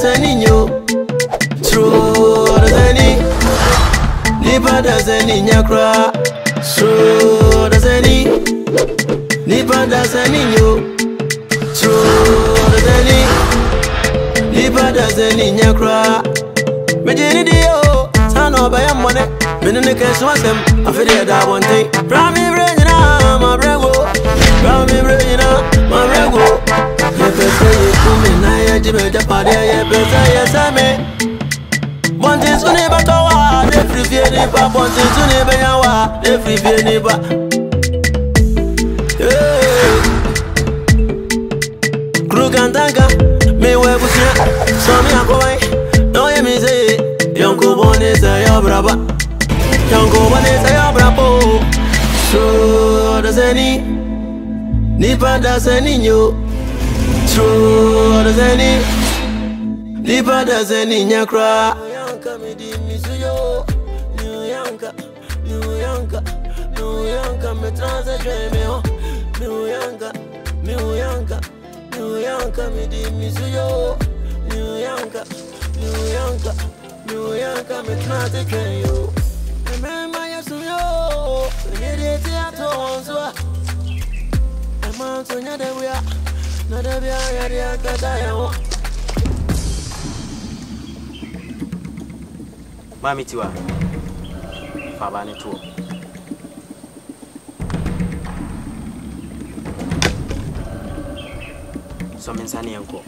Odasanii yo. True Odasanii. Nipa Odasanii nyakra. True Odasanii. Nipa Odasanii yo. True Odasanii. Nipa Odasanii nyakra. Mejini dio. Tano ba yamone. Menene keswasem. Afide da one thing. Brami brejina ma brego. Brami brejina ma brego. Yepese yekume na yejibe japade yepese yesame. Bonti suni batowa de frifie ni ba. Bonti suni beyawa de frifie ni ba. Krugantanga me webusia somi akowai. No ye mi say Yanko bone say your braba. Yanko bone say your brabo. So Odasanii. Nipa Odasanii yo. True Odasanii. Nipa Odasanii nyakra. Yantah me di misuyo. New Yantah me transe me ho. New Yantah me di misuyo. New Yantah me transe yo. Remember yesuyo. Yede teato onzwa. Ama sonya de wia. Na de bia ya kata ya. Mami tiwa. Fabane tuo. So mensani yanko.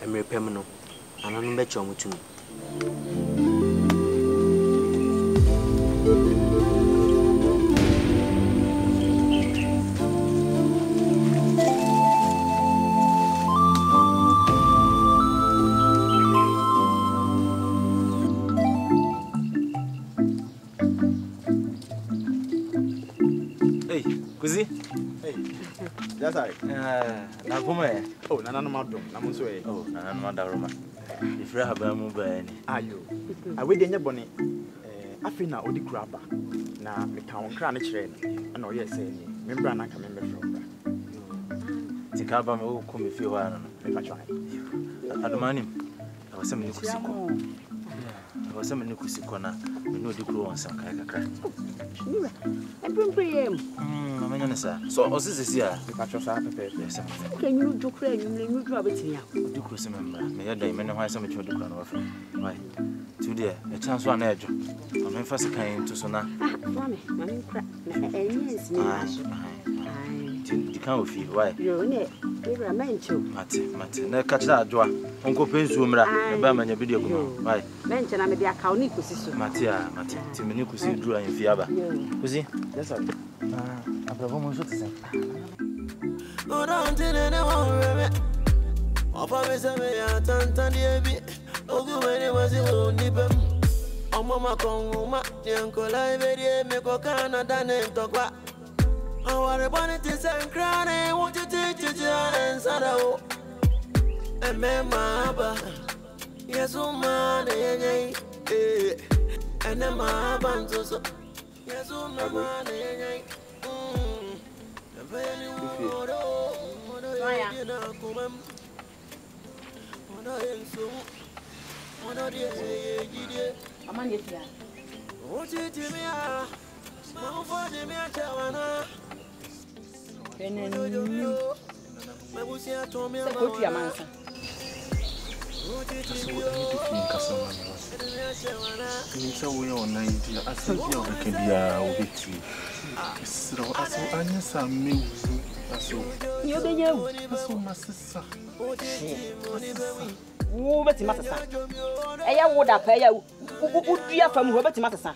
Emre pemno. Ananu be chomutumi. Kuzi? Hey. Yantah. Na kuma ya. Oh, nana no madom. Na mo so e. Oh, nana no madaroma. Ifra haba mu ba ni. Ayo. Awe de nya bone. Afi na odi kraba. Na me ka won kra na kire ni. Na o ye se ni. Me bra na ka me mefro bra. Tika ba me o ko me fi ho ano no. Me pa twa. Adomani. Awasem ni kusiko. Awasem ni kusiko na me no di kro won san kai kakra. Niwa. Empempem. Sir. So, Osisi, me pa twa sa pepe. Yes, sir. Can you do cray you do abetinya? Do cross member. May I die men why some children do crown of. Why? Today, a chance one edge. I'm first kind to sona. Mommy, crack. Yes, You can't feel why. You're in it. You're a man too. Mate, no catch that draw. Uncle Pensumra, the Bama video. Why? Mention I'm the account Nicosis. Matia, Timinicusi drew in Fiaba. Was he? Yes, sir. I've got one shot to say. Oh, don't tell anyone. Of a Messiah, Tantan, oh, go when it was in Nibum. Oh, Mamma Congo, Uncle Iberia, Mekokana, Danem, Tokwa. I want to bonnet and crying. Want to take you and Sadao. And Mamma, yes, man, and then my bands. Yes, man, Who bet him at a son? I would have pay you. Would you from Robert Matterson?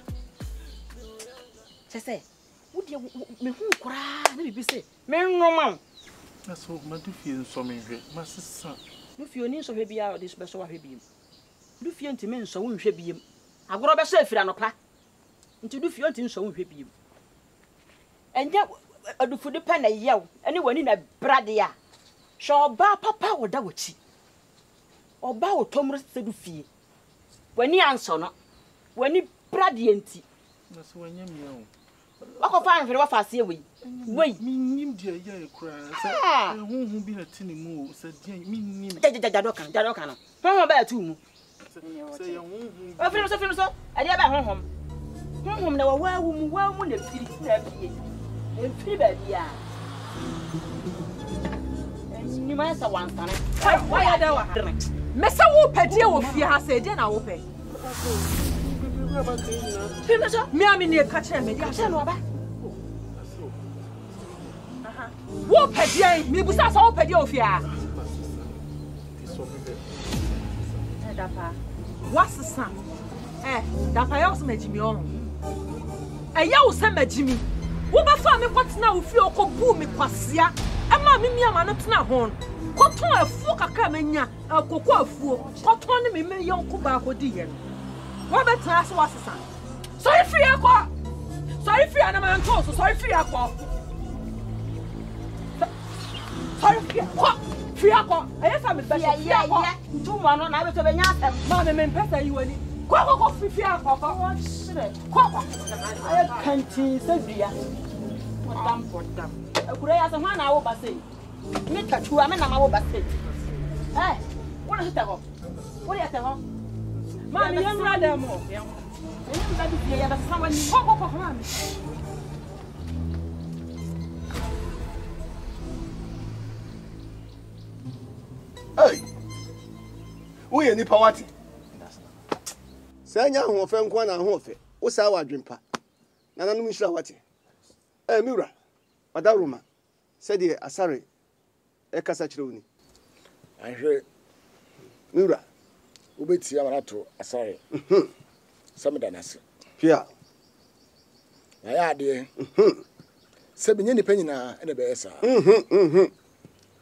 Say, would you cry? Maybe say, Mary Roman. That's what my different so many, my sister. If you need so heavy out this special heavy. Do you want to men so won't be him? I got a self in a clock. And to do you want so won't be him. And yet, I do for the pen a yell, anyone in a bradia. Shall bar papa or dawachi. Or bow Thomas to do fee. When he answer not, when he bradianti. That's when you know. Wako find for what fast away. Wait. Minim dear ya cry. Who be a tinny moo, said Minim. Jadokan. Home about 2. Say, I feel so. I never home. Home now, well, when the free baby. And you must have one son. Why I don't. Mesa wo pedi wo fie ha se de na wo pe. Me ami ne ka kire me dia se no ba. Wo pedi mi busa so wo pedi wo fie ha. Dapa. Wasesa. Dapa ya wo se magimi on. Ya wo se magimi. Wo ba fa me kwatena wo fie okobu mi kwasea. Ama mi ama no tena ho. Koton afu kaka menya akoko afu koton ne me yonko ba ko di yen wa betra so wasesa sorry free akọ sorry free na man to so sorry free akọ sorry free akọ ayesa me be free akọ ntu mo no na be to be nya asem ma me pesa yi wani ko free akọ ko ay kanti sabia podam akure ya se hwana wo ba sei me tatua me na ma wo basket what is that? What is that? Mommy, I'm rather more. Someone hey, we any poverty. Say, young of them, one and half. What's our dream pa? Nana, no, Miss Rawati. Mura, Adaruma, said the Asare. Ekasachiruni. I hear Mura. Ubeti Amaghanatv asare. Some danasi. Pia. Aya de. Se binye ni penyina ene be esa.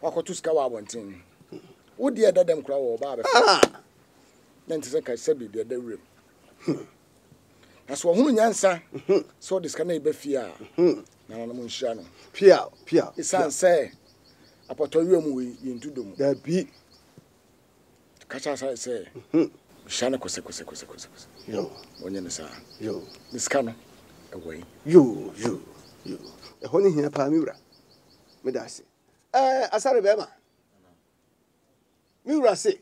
Wakotu sika wa abonten. Wo de dadam kra wo ba be. Na ntse ka se bi de dawrem. Aso hunu nyansa. So de sika na iba fia. Na no mo nhia no. Pia. Isan say apoto wiam we yentudom da bi kacha say shana kose yo onye ne sa yo miska no awai yo e honi hia pa miwura me da se asare be ma miwura se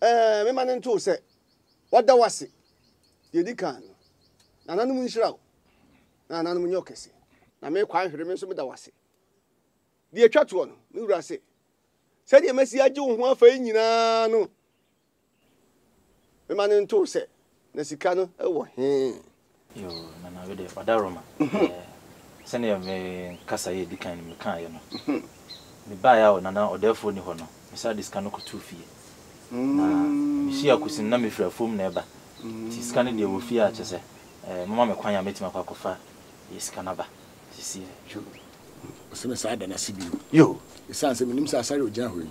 me manen to se wada wase ye di kan na nanu mu nhira na nanu mu nyokese na me kwan hwere me so me da wase die twato no miwura se se die mesi age wo ho afa nyina no me manen to se na sika no e wo he yo na we de Odaroma sene ya me kasa ye di kan me kan ye no me ba ya na odefo ni ho no me sa diska no ko tu fie na me shi akusin na me fra fom na eba ti sika ne de wo fie a chese mama me kwan ya metima kwa kofa ye sika na ba sisi ju oseme sa da na sibi yo isanse minim sa asare ogina hoyi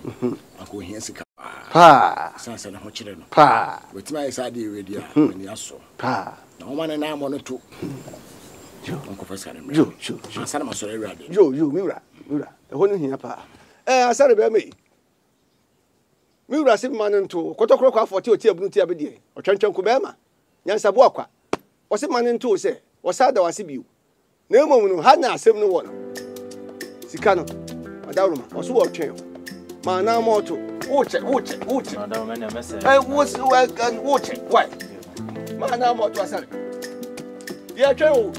akọ hia sika pa isanse na ho kire no pa wetima isa de ready a ni aso pa na o mane na mo no to yo onko fasa ne yo asare ma sore ready yo miwura e honi hia pa asare be me miwura se manen to kotokoro kwa 40 oti abunu ti abedie otwantwan ko be ma nyansa bo akwa o se manen to se o sa da wase biu na emom no ha na asem no wo no sika no Odaroma oso wo twen ma na moto uche Odaroma na mese what's uche why ma na moto asare dia twen o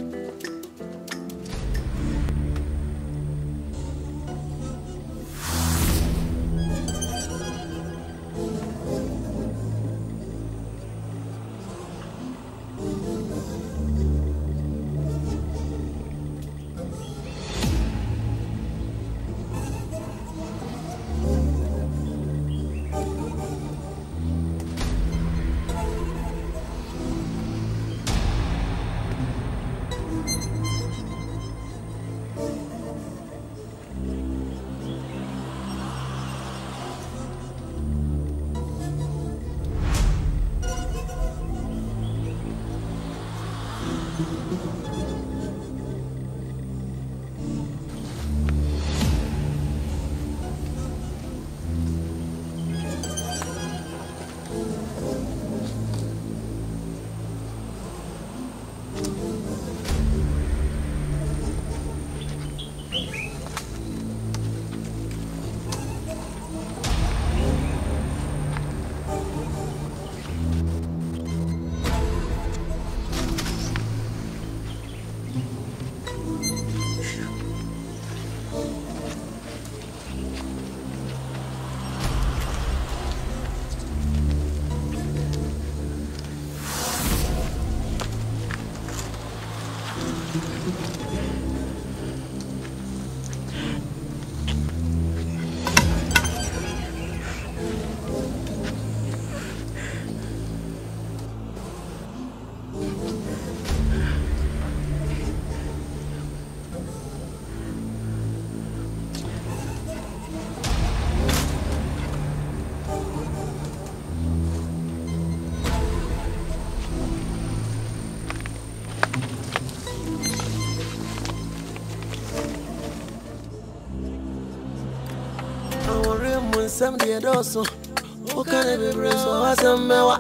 Somebody also, who can it be brave? So I said, Mewa,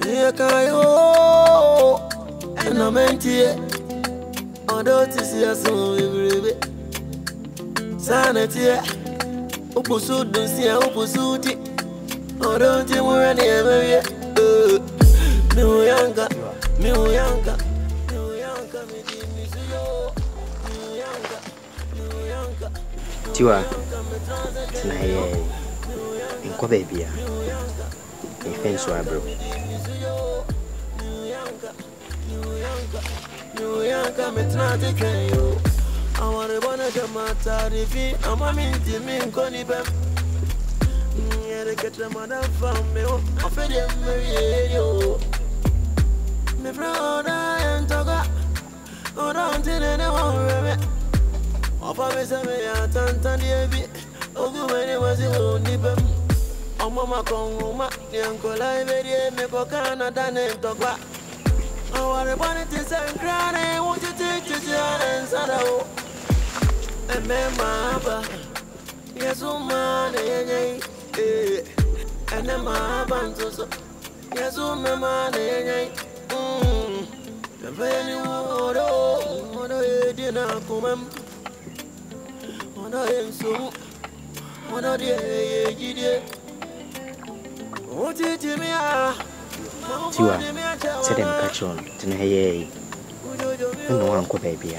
here can you, and I'm empty. Although to see us, we brave. Sanity, Upusu, don't see a Upusuti. Although you were any area, Miyanka, Miyanka, Miyanka, Miyanka, Tiwa. Tonight, in Kobebia, in Fenswa, bro. I want to run a matildaasare. I'm a minty min conibem. Yeah, get a mother from me. I feel them radio. Me brother and Toga. Oh, don't tell anyone. Of a miss me at Yantah. Oh, good many was the only bem. Oh, Mamma Congo, the uncle I made me for Canada and Toga. Oh, I wanted to send crying. Won't you take to John and Saddle? And Mamma, yes, oh, man, and then my bantos. Yes, oh, Mamma, the very word, oh, dinner come. Oh, so. Tiwa, said them catch on to Naye. No one could baby.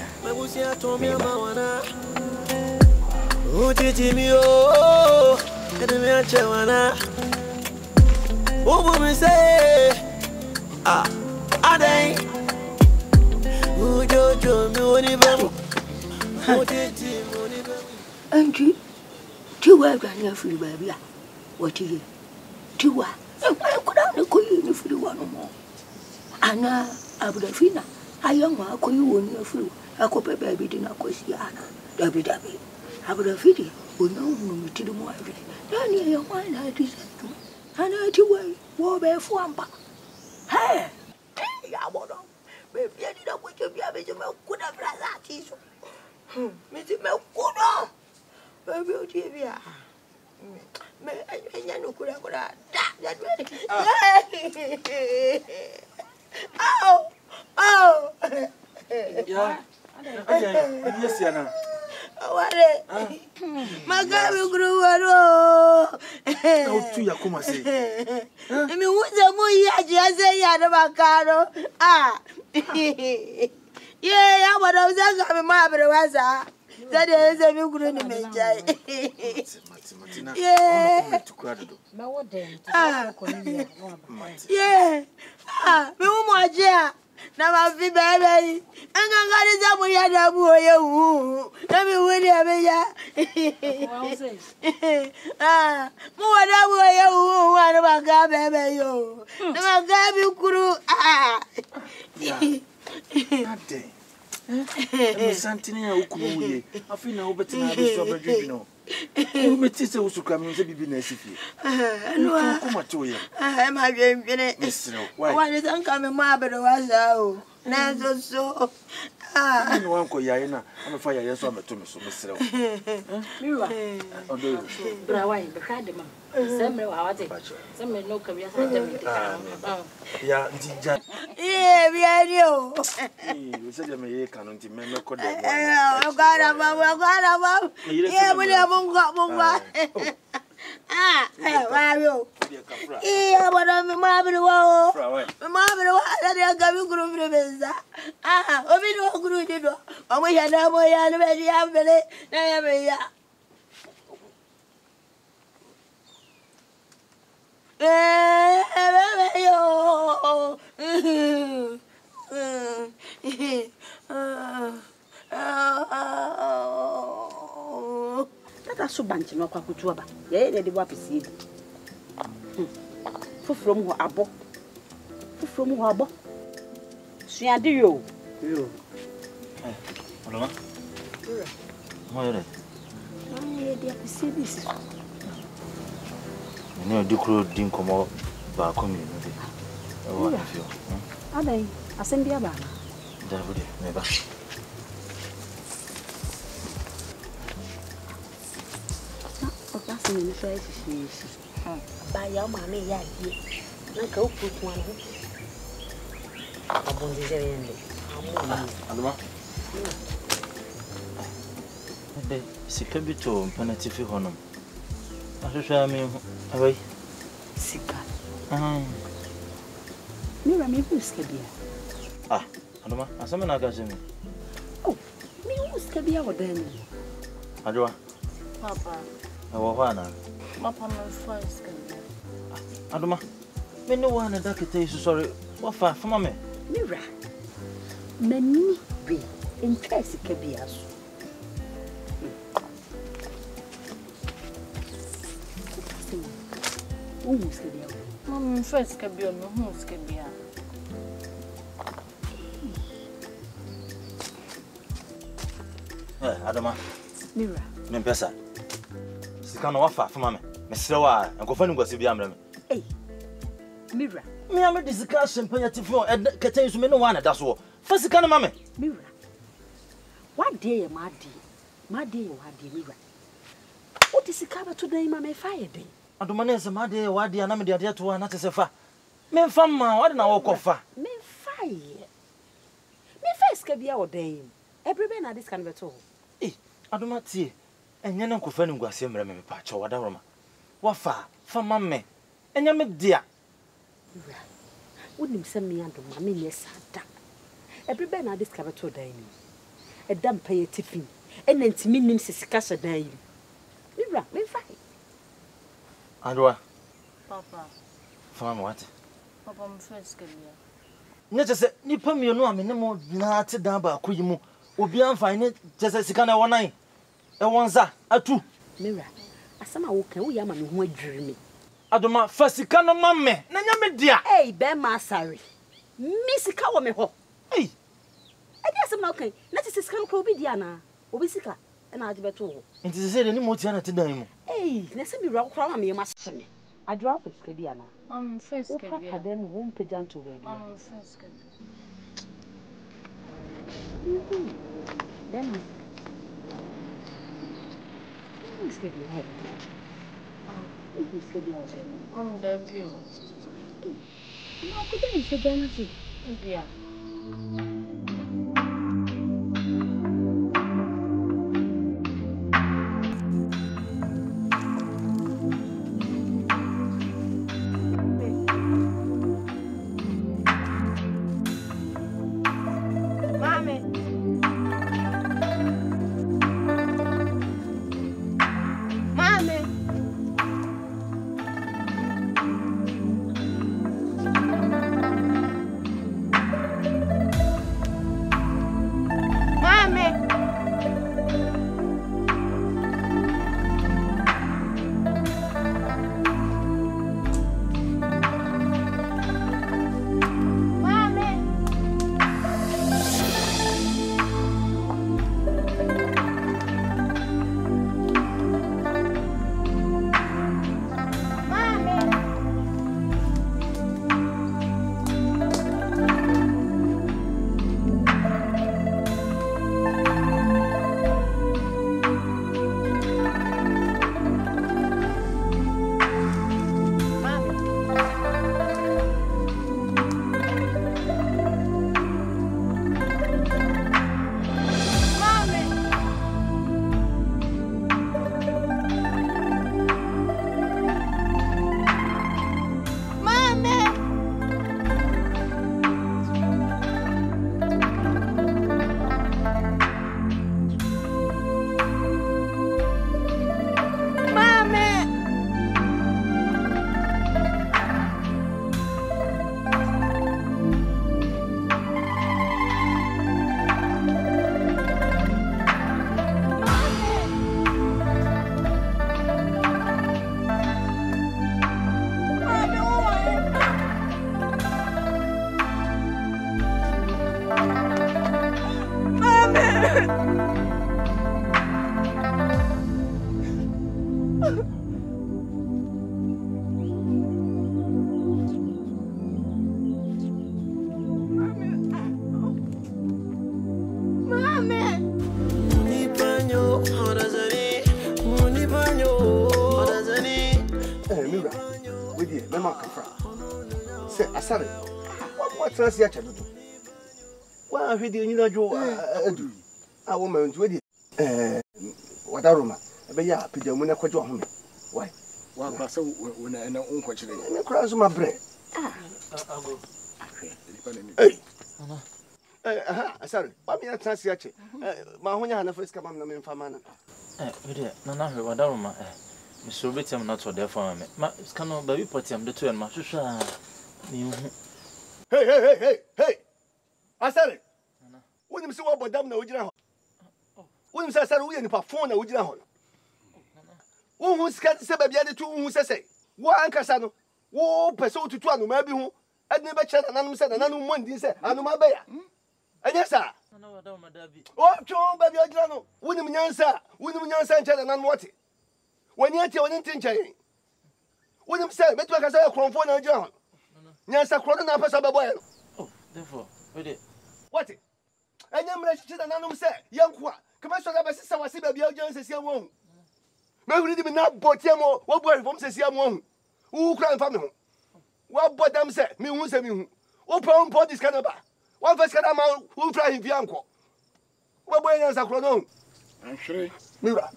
Oh, Jimmy, oh, and the Machawana. What woman say? Ade. Oh, Jojo, Monibam. Oh, Jimmy, Auntie, Tiwa, ran your free baby. What is it? Tiwa, I could not call you if you want more. Anna, Abudafina, a young man call you on your fruit. A copper baby dinner Cosiana. Dabby. Abudafidi will know me to the more. Then your mind I deserve to. And I to way, war bear swampa. Hey, I want to. Baby, I did not want to be a bit of milk. Could have that tissue. Mr. Milk, good on. Baby, Olivia. I know could have got that way. Oh, yeah. Yes, Yana. What? My God, you grew up. No, to Yakuma say. I mean, what's the movie? I say, Yadabacaro. Yeah, I was going to my brother. That is a new good image. Yeah. Yeah. No more. Now I'll be baby. And I'm going to tell you that boy. Let me win it. More that boy. One of my God, baby. Now I got you. That day. Santina Ukuye. I feel now better than I was no. Metis also coming to be necessary. No, come to you. I'm a game in it. Why is uncoming Marble was out? Nanzo so. I know Uncle Yana. I'm a fire. Yes, I'm a Thomas. Myself. Some no career. Yeah, we are you. You said you may can't remember. I got yeah, we have got where are you? Yeah, but I'm a marble. The marble, I got you group of we don't group it. Oh, we had a boy and ready. I'm very never. so banche no kwa kutu aba. Ye de bo apesi. Fufuro mu ho abo. Fufuro mu ho abo. Suade yo. Yo. Oloma. Moyere. Ye de apesi this. Ni odikro din komo ba komi no de. Ewa afio. Adai, asem bia ba. Davide, me ba. Odasanii so esi. Ba ya ma me ya die. Na ka o kutu anu. Abonde zerende. Aloma. Ede sika bi to penalty fi honom. Ahwehwa me awai. Sika. Mira me buska bia. Aloma, asama na ga jemi. Oh, me buska bia odani. Adwa. Papa. Ewo hwa na. Papa me first bia. Adoma. Me no wa na dakete isu sorry. Wa fa fama me. Mira. Mani be ntwa sika bia so. Buska bia. Mama first bia no buska bia. Adoma. Mira. Me pesa. Sika no wa fa fama me. Me srewa, enkofa ni ngwase bia amra me. Mira. Me am discussion penalty for keten so me no wa na da so. Fa sika no mame. Mira. What day am I day? My day what day Mira. What is sika ba to day ma me fire day? Adoma na se ma day wa day na me de to na te se fa. Me mfa ma wa de na wo kofa. Me fire. Me first ka bia odan. Everybody na this can be to. Adoma tie. Enye na nkofa ni ngwase mra me pa cha wada roma. Wa fa mame. Enye me dia. Wouldn't send me under mammy, yes, everybody na this can be to day. A damn pay a tiffin. And then to me names is cash a day. Mira, me fire. Adwa. Papa. Fama what? Papa me first bia. Nje se nipa mienu amenemo na ate dan ba koyimu. Obi amfa ne je se sika na wonan. E wonza atu. Mira, asama wo kan wo ya ma me ho adwiri me. Adoma fa sika no mamme na nya me dia. Be ma sare. Mi sika wo me ho. E dia asem na kan. Na ti sika no ko obi dia na. Obi sika na age beto ho. Nti se de ni mo tia na te dan mu. Na se mi ra kra ma me ma seme. Adwa fa sika dia na. First bia. Ka den wo mpejan to we. First bia. Then it's good to have. It's good to have. The view. No, couldn't say benefit. Yeah. Asare. What trans ya chedo? Wa hwede nyina dwo adu. A wo ma ntu edi. Wadaroma. Ebe ya pijamu na kwajo ho me. Why? Wa kwa se wona na unkwachire. Me kra so ma bre. Ago. Hey. Asare. Ba mi na trans ya che. Ma honya ha na freska mam na me mfa mana. Ede na na hwe wadaroma so betem not for there for me. Ma scan baby potiam the two and ma hwehwa me hu. Hey. Asare. Wonim se wo bodam na wogina ho. Wonim se Asare wo ye nipa phone na wogina ho. Wo hu ska se ba bia de tu hu sese. Wo ankasa no. Wo pese otutu anoma bi hu. Adne be kye na nanum se na nanum mo ndin se anoma be ya. Anya sa. Na wadaroma dabi. O twon ba bia ogina no. Wonim nyansa nche na nanum wote. Wani ati wani ntinche. Wonim se metu aka se kronfo na ogina ho. Nyansa kro na pesa be boy no. Oh, therefore, wait. What? Anya mra chichi na nanum se yanko a. Kama so ga be sesa wase ba bia ogina sesi am wo. Me huri di me na botiam wo boy fom sesi am wo. Wo kra mfa me ho. Wo bodam se me hu se me hu. Wo pon po dis kanaba. Wo fa skada ma wo fra him fianko. Wo boy nyansa kro no. Anhwere. Mira.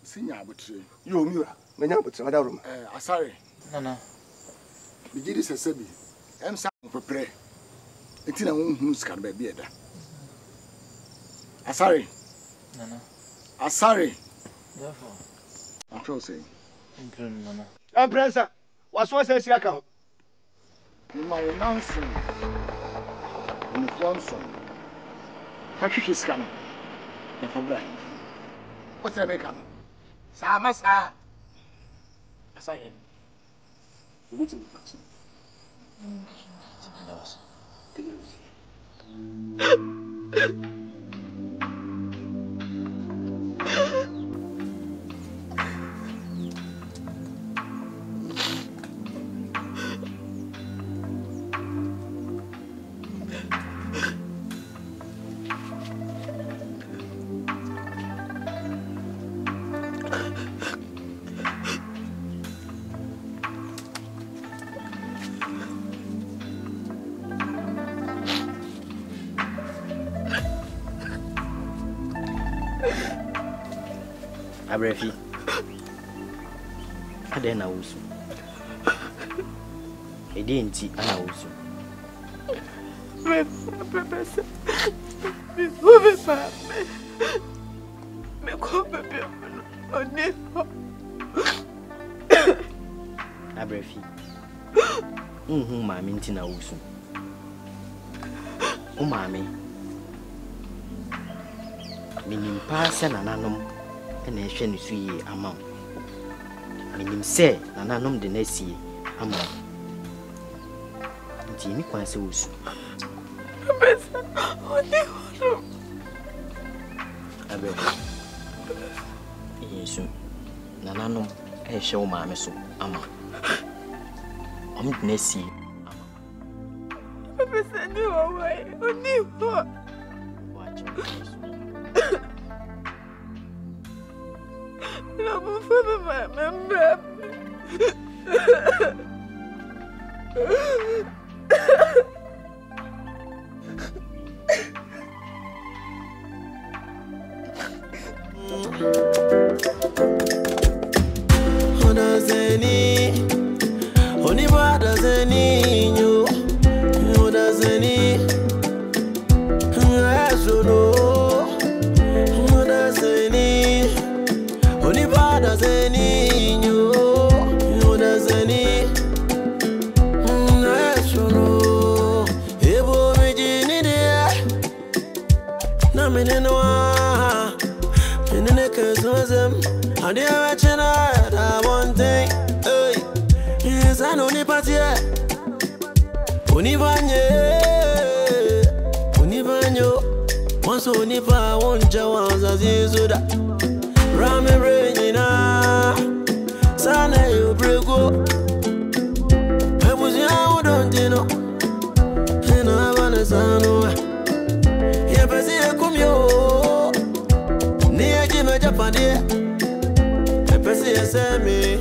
Sinya abotire. Yo mira. Me nya abotire Wadaroma. Asare. Nana. Bigidi sesebi. Emsa prepare. Etina won scan ba bi eda. Asare. Nana. Asare. Therefore. I'm sure say. Nana. Ampresa. Waso se si aka ho. My nonsense. In Johnson. Hwehwe scan. Ya fabra. What's that make up? Sama sa. Asare. What's it? Abrefi. Ade na wusu. Ede nti ana wusu. Me ko bebe oni. Abrefi. Mami nti na wusu. Mami. Minim pa se nananom na ehwe ne so yi ama. Minim se nananom de na sie ama. Nti ni kwan se wusu. Bebe oni hono. Abrefi. Yesu. Nananom ehwe wo maame so ama. Om de na sie. Bebe se ni wo wai. Oni ho. No, por favor, mamãe. Odasanii, Odasanii, Odasanii, Odasanii, Odasanii, Odasanii, Ebo mijini dia, na menenwa, menene kezozem, adi awachena da one thing, hey, yes I know ni patie, Univanyo, once unipa wonja wanza zizuda. Rame Regina, Sana you brego. I was young, don't you know? And I want a son. If I see a come yo, near Jim Japani, if I see a semi.